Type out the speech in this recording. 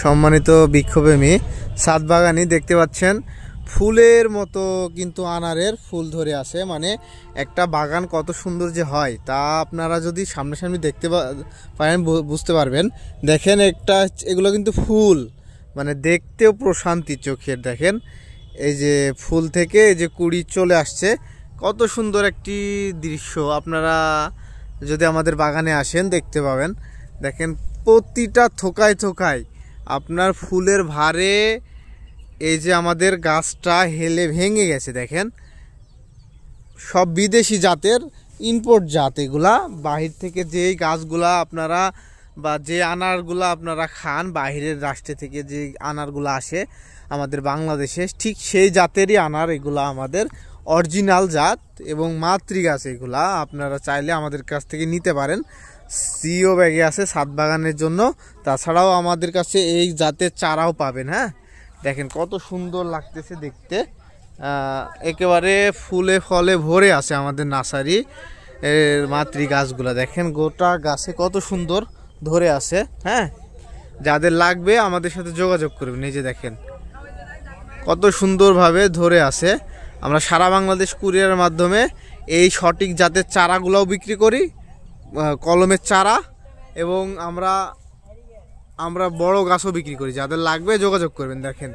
সম্মানিত বৃক্ষপ্রেমী ছাদ বাগানি দেখতে পাচ্ছেন ফুলের মতো কিন্তু আনারের ফুল ধরে আছে। মানে একটা বাগান কত সুন্দর যে হয় তা আপনারা যদি সামনাসামনি দেখতে পারেন বুঝতে পারবেন। দেখেন একটা এগুলো কিন্তু ফুল, মানে দেখতেও প্রশান্তি চোখের। দেখেন এই যে ফুল থেকে এই যে কুড়ি চলে আসছে, কত সুন্দর একটি দৃশ্য। আপনারা যদি আমাদের বাগানে আসেন দেখতে পাবেন। দেখেন প্রতিটা থোকায় থোকায় আপনার ফুলের ভারে এই যে আমাদের গাছটা হেলে ভেঙে গেছে। দেখেন সব বিদেশি জাতের ইম্পোর্ট জাত, এগুলা বাহির থেকে যেই গাছগুলা আপনারা বা যে আনারগুলা আপনারা খান বাহিরের রাষ্ট্র থেকে যে আনারগুলা আসে আমাদের বাংলাদেশে, ঠিক সেই জাতেরই আনার এগুলা আমাদের অরিজিনাল জাত এবং মাতৃগাছ। এগুলা আপনারা চাইলে আমাদের কাছ থেকে নিতে পারেন। সিও ব্যাগে আছে ছাদ বাগানের জন্য, তাছাড়াও আমাদের কাছে এই জাতের চারাও পাবেন। হ্যাঁ, দেখেন কত সুন্দর লাগতেছে দেখতে, একেবারে ফুলে ফলে ভরে আছে আমাদের নার্সারি এর মাতৃ গাছগুলা। দেখেন গোটা গাছে কত সুন্দর ধরে আছে। হ্যাঁ, যাদের লাগবে আমাদের সাথে যোগাযোগ করবেন। এই যে দেখেন কত সুন্দরভাবে ধরে আছে। আমরা সারা বাংলাদেশ কুরিয়ারের মাধ্যমে এই সঠিক জাতের চারাগুলোও বিক্রি করি, কলমের চারা, এবং আমরা বড় গাছও বিক্রি করি। যাদের লাগবে যোগাযোগ করবেন। দেখেন